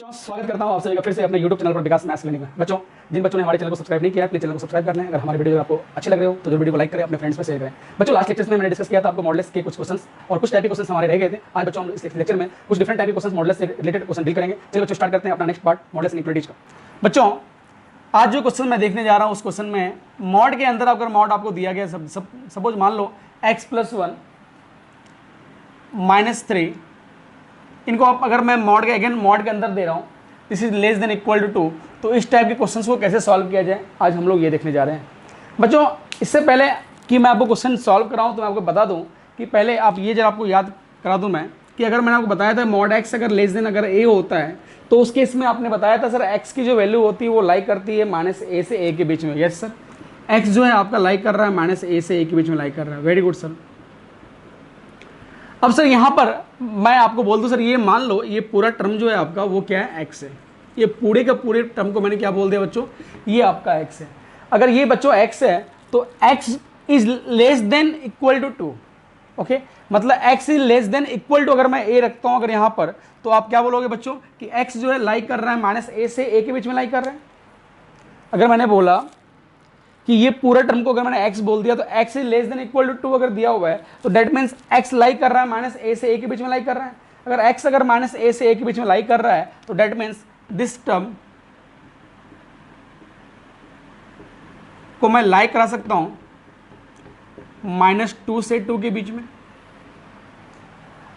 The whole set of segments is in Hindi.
बच्चों स्वागत करता हूं आप सभी का फिर से अपने YouTube चैनल पर विकास मैथ्स क्लिनिक में। बच्चों जिन बच्चों ने हमारे चैनल को सब्सक्राइब नहीं किया है प्लीज चैनल को सब्सक्राइब कर लें। अगर हमारे वीडियो आपको अच्छे लग रहे हो तो जो वीडियो को लाइक करें, अपने फ्रेंड्स में शेयर करें। बच्चों लास्ट लेक्चर्स में मैंने डिस्कस किया था आपको मॉडल्स के कुछ क्वेश्चंस और कुछ टाइप के क्वेश्चंस हमारे रह गए थे। आज बच्चों हम इस लेक्चर में कुछ डिफरेंट टाइप के क्वेश्चंस मॉडल्स से रिलेटेड क्वेश्चन डील करेंगे। चलिए बच्चों स्टार्ट करते हैं अपना next part models and equalities का। बच्चों आज जो क्वेश्चन मैं देखने जा रहा हूँ उस क्वेश्चन में मॉड के अंदर अगर मॉड आपको दिया गया सपोज मान लो x+1 -3, इनको आप अगर मैं मॉड के अगेन मॉड के अंदर दे रहा हूँ this is less than equal to 2, तो इस टाइप के क्वेश्चंस को कैसे सॉल्व किया जाए आज हम लोग ये देखने जा रहे हैं। बच्चों इससे पहले कि मैं आपको क्वेश्चन सॉल्व कराऊँ तो मैं आपको बता दूँ कि पहले आप ये जब आपको याद करा दूँ मैं कि अगर मैंने आपको बताया था मॉड x अगर लेस देन अगर a होता है तो उस केस में आपने बताया था सर x की जो वैल्यू होती है वो लाइक करती है -a से a के बीच में। यस सर, x जो है आपका लाइक कर रहा है -a से a के बीच में लाइक कर रहा है। Very good sir. अब सर यहाँ पर मैं आपको बोल दूं सर ये मान लो ये पूरा टर्म जो है आपका वो क्या है x है। ये पूरे का पूरे टर्म को मैंने क्या बोल दिया बच्चों, ये आपका x है। अगर ये बच्चों x है तो x is less than equal to 2। Okay, मतलब x is less than equal to अगर मैं a रखता हूँ अगर यहाँ पर तो आप क्या बोलोगे बच्चों कि x जो है लाइक कर रहा है -a से a के बीच में लाइक कर रहा है। अगर मैंने बोला कि ये पूरा टर्म को अगर मैंने x बोल दिया तो x is less than equal to 2 अगर दिया हुआ है तो डेट मीन्स x लाइक कर रहा है -a से a के बीच में लाइक कर रहा है। अगर x अगर -a से a के बीच में लाइक कर रहा है तो डेट मीन्स दिस टर्म को मैं लाइक करा सकता हूं -2 से 2 के बीच में।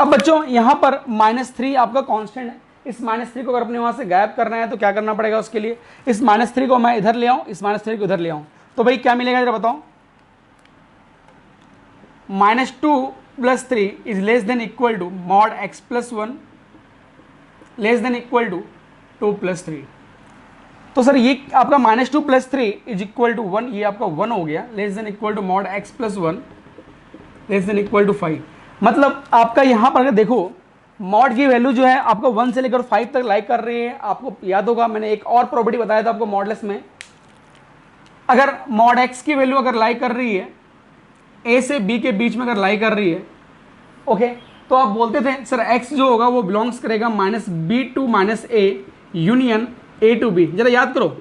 अब बच्चों यहां पर -3 आपका कांस्टेंट है, इस -3 को अगर अपने वहां से गायब करना है तो क्या करना पड़ेगा उसके लिए, इस -3 को मैं इधर ले आऊं, इस -3 को इधर ले आऊं तो भाई क्या मिलेगा जरा बताओ। -2 + 3 is less than equal to mod x+1 less than equal to 2 + 3। तो सर ये आपका -2 + 3 इज इक्वल टू 1, ये आपका 1 हो गया, less than equal to mod x+1 less than equal to 5। मतलब आपका यहाँ पर अगर देखो मॉड की वैल्यू जो है आपको 1 से लेकर 5 तक लाइक कर रही है। आपको याद होगा मैंने एक और प्रॉपर्टी बताया था आपको मॉडलेस में, अगर मॉड x की वैल्यू अगर लाइक कर रही है a से b के बीच में अगर लाइक कर रही है ओके, तो आप बोलते थे सर x जो होगा वो बिलोंग्स करेगा -b to -a union a to b। जरा याद करो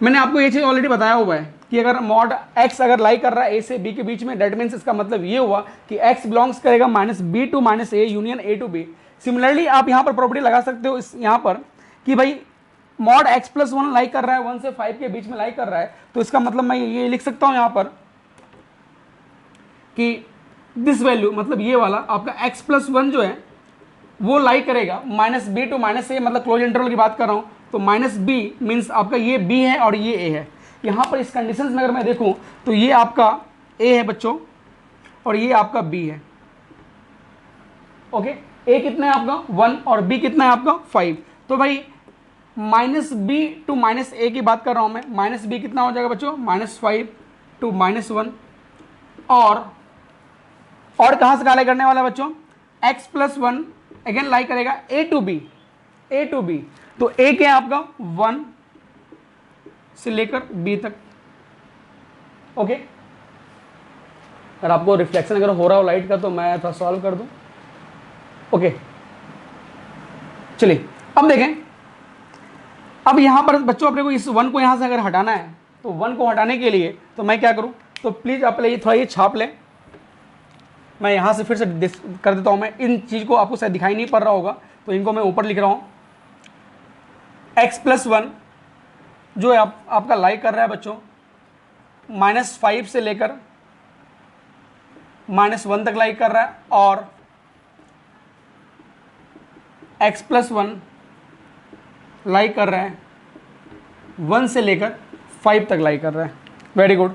मैंने आपको ये चीज़ ऑलरेडी बताया हुआ है कि अगर मॉड x अगर लाइक कर रहा है a से b के बीच में डेट मीन्स इसका मतलब ये हुआ कि x बिलोंग्स करेगा -b to -a union a to b। Similarly आप यहाँ पर प्रॉपर्टी लगा सकते हो इस यहाँ पर कि भाई मॉड x+1 लाइक कर रहा है 1 से 5 के बीच में लाइक कर रहा है तो इसका मतलब मैं ये लिख सकता हूँ यहाँ पर कि दिस वैल्यू मतलब ये वाला आपका x+1 जो है वो लाइक करेगा -b टू -a, मतलब क्लोज इंटरवल की बात कर रहा हूँ तो -b मीन्स आपका ये b है और ये a है। यहाँ पर इस कंडीशन में अगर मैं देखूँ तो ये आपका a है बच्चों और ये आपका b है। ओके, a कितना है आपका 1 और b कितना है आपका 5। तो भाई -b टू -a की बात कर रहा हूँ मैं, -b कितना हो जाएगा बच्चों -5 टू -1 और कहाँ से लाइक करने वाला है बच्चों x+1 अगेन लाइक करेगा a टू b। तो a क्या है आपका 1 से लेकर b तक। ओके, अगर आपको रिफ्लेक्शन अगर हो रहा हो लाइट का तो मैं थोड़ा सॉल्व कर दूं। ओके चलिए अब देखें, अब यहां पर बच्चों अपने को इस 1 को यहां से अगर हटाना है तो 1 को हटाने के लिए तो मैं क्या करूं, तो प्लीज आप ये थोड़ा ये छाप लें। मैं यहाँ से फिर से कर देता हूँ, मैं इन चीज़ को आपको शायद दिखाई नहीं पड़ रहा होगा तो इनको मैं ऊपर लिख रहा हूँ। x+1 जो है आपका लाइक कर रहा है बच्चों -5 से लेकर -1 तक लाइक कर रहा है और x+1 लाइक कर रहा है 1 से लेकर 5 तक लाइक कर रहा है। Very good.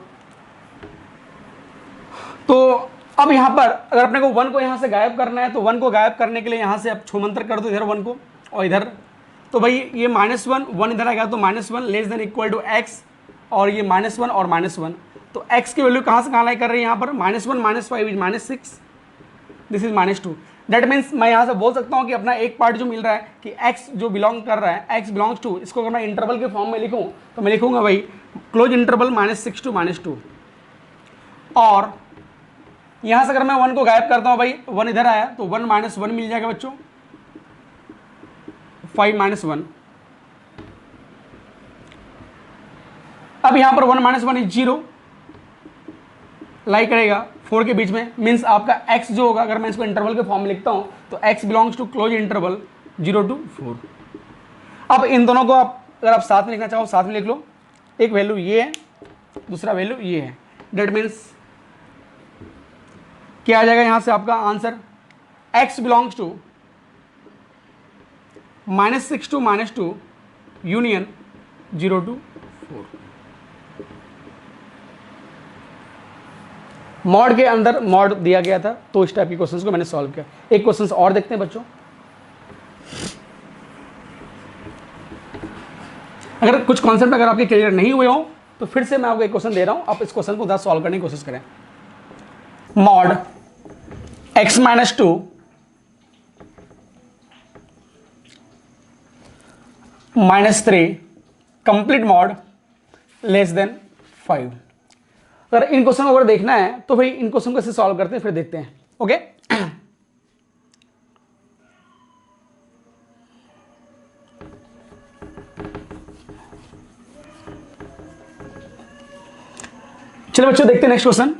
तो अब यहाँ पर अगर अपने को 1 को यहाँ से गायब करना है तो 1 को गायब करने के लिए यहाँ से आप छूमंतर कर दो इधर 1 को और इधर, तो भाई ये -1 इधर आ गया तो -1 less than equal to x और ये -1 और -1, तो x की वैल्यू कहाँ से कहाँ लाइक कर रही है यहाँ पर -1 -5 is -6, this is -2। That means मैं यहाँ से बोल सकता हूँ कि अपना एक पार्ट जो मिल रहा है कि x जो बिलोंग कर रहा है x बिलोंग्स टू, इसको अगर मैं इंटरवल के फॉर्म में लिखूँ तो मैं लिखूँगा भाई क्लोज इंटरवल -6 टू -2 और यहां से अगर मैं 1 को गायब करता हूं भाई 1 इधर आया तो 1 -1 मिल जाएगा बच्चों, 5 माइनस 1। अब यहां पर 1 माइनस 1 इज 0, लाई करेगा 4 के बीच में, मीन्स आपका x जो होगा, अगर मैं इसको इंटरवल के फॉर्म में लिखता हूं तो x belongs to close interval 0 to 4। अब इन दोनों को आप अगर आप साथ में लिखना चाहो साथ में लिख लो, एक वैल्यू ये है, दूसरा वैल्यू ये है। डेट मीन्स क्या आ जाएगा यहां से आपका answer, x belongs to -6 to -2 union 0 to 4। Mod के अंदर मॉड दिया गया था, तो इस टाइप के क्वेश्चंस को मैंने सॉल्व किया। एक क्वेश्चंस और देखते हैं बच्चों। अगर कुछ कॉन्सेप्ट अगर आपके क्लियर नहीं हुए हो तो फिर से मैं आपको एक क्वेश्चन दे रहा हूं, आप इस क्वेश्चन को उधर सॉल्व करने की कोशिश करें। Mod x minus 2 -3 complete mod less than 5। अगर इन क्वेश्चन को अगर देखना है तो भाई इन क्वेश्चन को कैसे सॉल्व करते हैं फिर देखते हैं। ओके, चलो बच्चों देखते हैं next question.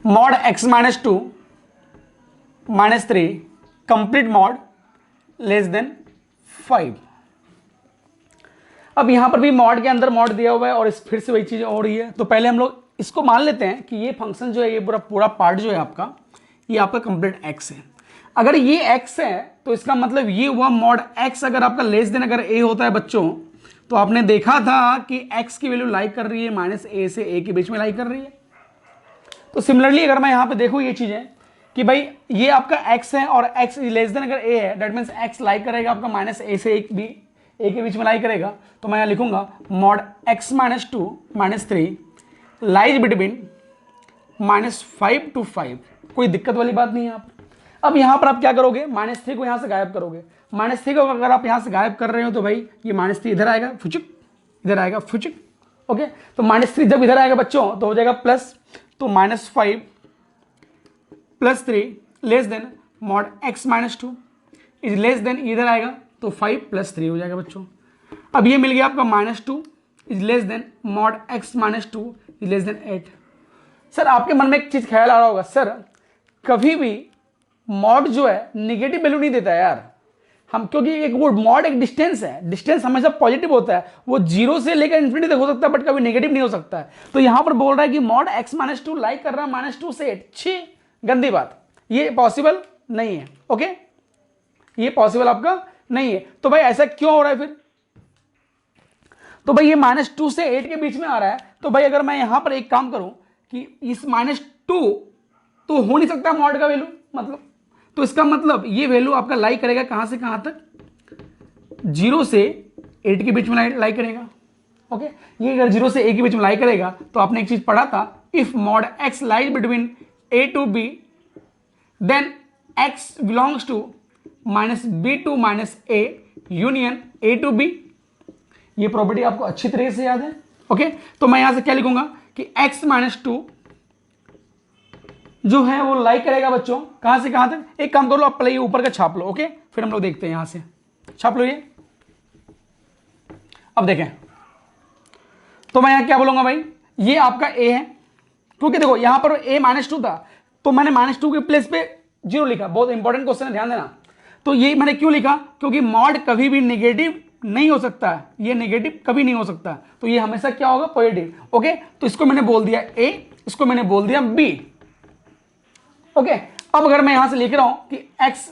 Mod x minus 2 -3 complete mod less than 5। अब यहां पर भी मॉड के अंदर मॉड दिया हुआ है और इस फिर से वही चीज हो रही है, तो पहले हम लोग इसको मान लेते हैं कि ये फंक्शन जो है, ये पूरा पार्ट जो है आपका, ये आपका कंप्लीट x है। अगर ये x है तो इसका मतलब ये हुआ मॉड x अगर आपका लेस देन अगर a होता है बच्चों, तो आपने देखा था कि x की वैल्यू लाइक कर रही है -a से a के बीच में लाइक कर रही है। तो सिमिलरली अगर मैं यहां पे देखूं ये चीजें कि भाई ये आपका x है और x लेस देन अगर a है, दैट मीन्स x लाइक करेगा आपका -a से a के बीच में लाइक करेगा, तो मैं यहां लिखूंगा mod x minus 2 -3 lies between -5 to 5। कोई दिक्कत वाली बात नहीं है यहाँ पर। अब यहाँ पर आप क्या करोगे, -3 को यहाँ से गायब करोगे। -3 को अगर आप यहाँ से गायब कर रहे हो तो भाई ये -3 इधर आएगा फुचुक, इधर आएगा फुचुक। ओके, तो -3 जब इधर आएगा बच्चों तो हो जाएगा प्लस, तो -5 + 3 less than mod x minus 2 is less then, इधर आएगा तो 5 + 3 हो जाएगा बच्चों। अब ये मिल गया आपका -2 is less then mod x minus 2 is less then 8। Sir आपके मन में एक चीज ख्याल आ रहा होगा, सर कभी भी मॉड जो है निगेटिव वैल्यू नहीं देता है यार हम, क्योंकि एक वो मॉड एक डिस्टेंस है, डिस्टेंस हमेशा पॉजिटिव होता है, वो 0 से लेकर इन्फिनिटी तक हो सकता है बट कभी नेगेटिव नहीं हो सकता है। तो यहां पर बोल रहा है कि मॉड x माइनस 2 लाइक कर रहा है -2 से 8। छी, गंदी बात, ये पॉसिबल नहीं है। ओके, ये पॉसिबल आपका नहीं है। तो भाई ऐसा क्यों हो रहा है फिर, तो भाई ये -2 से 8 के बीच में आ रहा है, तो भाई अगर मैं यहां पर एक काम करूं कि इस -2 तो हो नहीं सकता मॉड का वैल्यू, मतलब तो इसका मतलब ये वैल्यू आपका लाइक करेगा कहां से कहां तक, 0 से 8 के बीच में लाइक करेगा। ओके, ये अगर 0 से 8 के बीच में लाइक करेगा तो आपने एक चीज पढ़ा था, if mod x lies between a to b then x belongs to -b to -a union a to b। ये प्रॉपर्टी आपको अच्छी तरीके से याद है। ओके, तो मैं यहां से क्या लिखूंगा कि x माइनस 2 जो है वो लाइक करेगा बच्चों कहां से कहां तक। एक काम कर लो आप, पहले ये ऊपर का छाप लो। ओके, फिर हम लोग देखते हैं, यहां से छाप लो ये। अब देखें तो मैं यहां क्या बोलूंगा भाई, ये आपका a है, क्योंकि देखो यहां पर a -2 था तो मैंने -2 के प्लेस पे 0 लिखा। बहुत इंपॉर्टेंट क्वेश्चन है, ध्यान देना। तो ये मैंने क्यों लिखा, क्योंकि मॉड कभी भी नेगेटिव नहीं हो सकता है, ये नेगेटिव कभी नहीं हो सकता, तो ये हमेशा क्या होगा, पॉजिटिव। ओके, तो इसको मैंने बोल दिया a, इसको मैंने बोल दिया b। ओके, अब अगर मैं यहां से लिख रहा हूं कि x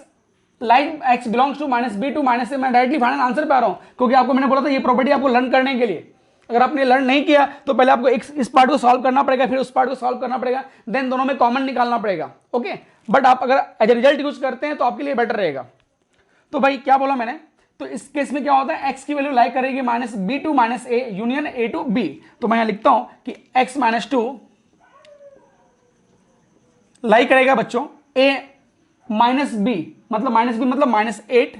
like x belongs to -b to -a, मैं डायरेक्टली फाइनल आंसर पे आ रहा हूं, क्योंकि आपको मैंने बोला था ये प्रॉपर्टी आपको लर्न करने के लिए। अगर आपने लर्न नहीं किया तो पहले आपको इस पार्ट को सॉल्व करना पड़ेगा, फिर उस पार्ट को सॉल्व करना पड़ेगा, देन दोनों में कॉमन निकालना पड़ेगा। ओके, बट आप अगर एज ए रिजल्ट यूज करते हैं तो आपके लिए बेटर रहेगा। तो भाई क्या बोला मैंने, तो इस केस में क्या होता है, x की वैल्यू लाइक करेगी -b to -a union a to b। तो मैं यहां लिखता हूं कि x माइनस 2 लाइक करेगा बच्चों a माइनस b, मतलब -b मतलब -8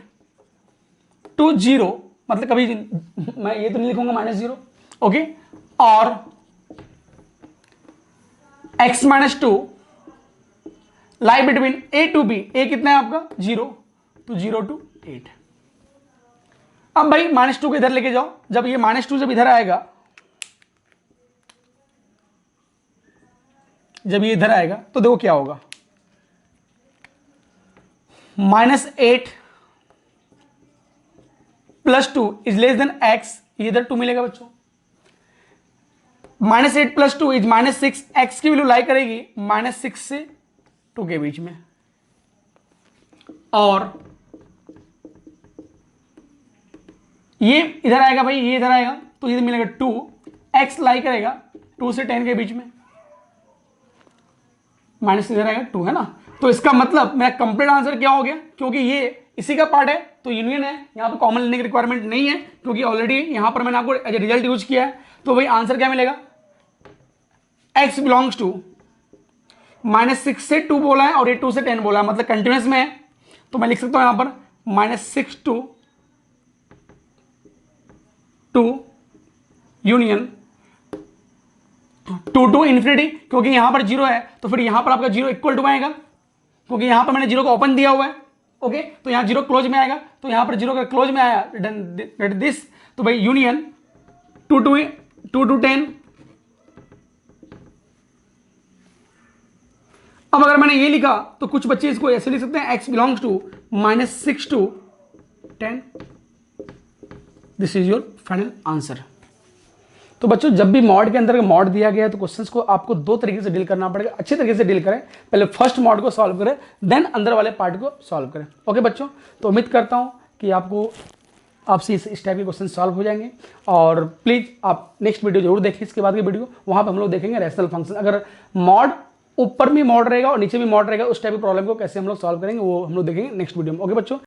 to 0, मतलब कभी मैं ये तो नहीं लिखूंगा -0। ओके, और x minus 2 lie between a to b, a कितना है आपका 0, तो 0 to 8। अब भाई -2 को इधर लेके जाओ, जब ये -2 जब इधर आएगा, जब ये इधर आएगा तो देखो क्या होगा, -8 + 2 इज लेस देन x, इधर 2 मिलेगा बच्चों। -8 + 2 इज -6, x की वैल्यू लाई करेगी -6 से 2 के बीच में, और ये इधर आएगा भाई, ये इधर आएगा तो इधर मिलेगा 2, x लाई करेगा 2 से 10 के बीच में, माइनस इधर आएगा 2, है ना। तो इसका मतलब मेरा कंप्लीट आंसर क्या हो गया, क्योंकि ये इसी का पार्ट है तो यूनियन है, यहाँ पर कॉमन लेने की रिक्वायरमेंट नहीं है, क्योंकि ऑलरेडी यहाँ पर मैंने आपको एज ए रिजल्ट यूज किया है। तो भाई आंसर क्या मिलेगा, x बिलोंग्स टू -6 से 2 बोला है और ये 2 से 10 बोला है, मतलब कंटिन्यूस में है, तो मैं लिख सकता हूं यहां पर -6 to 2 यूनियन 2 to इन्फिनिटी, क्योंकि यहां पर 0 है तो फिर यहां पर आपका 0 इक्वल टू आएगा, क्योंकि यहां पर मैंने 0 को ओपन दिया हुआ है, ओके, तो यहां 0 क्लोज में आएगा, तो यहां पर 0 का क्लोज में आया दिस, तो भाई यूनियन 2 to 10। अब अगर मैंने ये लिखा तो कुछ बच्चे इसको ऐसे लिख सकते हैं, x belongs to -6 to 10, this is your final answer. तो बच्चों जब भी मॉड के अंदर मॉड दिया गया है तो क्वेश्चंस को आपको 2 तरीके से डील करना पड़ेगा, अच्छे तरीके से डील करें, पहले फर्स्ट मॉड को सॉल्व करें, देन अंदर वाले पार्ट को सॉल्व करें। ओके बच्चों, तो उम्मीद करता हूं कि आपको आपसे इस टाइप के क्वेश्चन सॉल्व हो जाएंगे, और प्लीज़ आप नेक्स्ट वीडियो जरूर देखें, इसके बाद की वीडियो, वहाँ पर हम लोग देखेंगे रैशनल फंक्शन, अगर मॉड ऊपर भी मॉड रहेगा और नीचे भी मॉड रहेगा, उस टाइप की प्रॉब्लम को कैसे हम लोग सॉल्व करेंगे वो हम लोग देखेंगे नेक्स्ट वीडियो में। ओके बच्चों।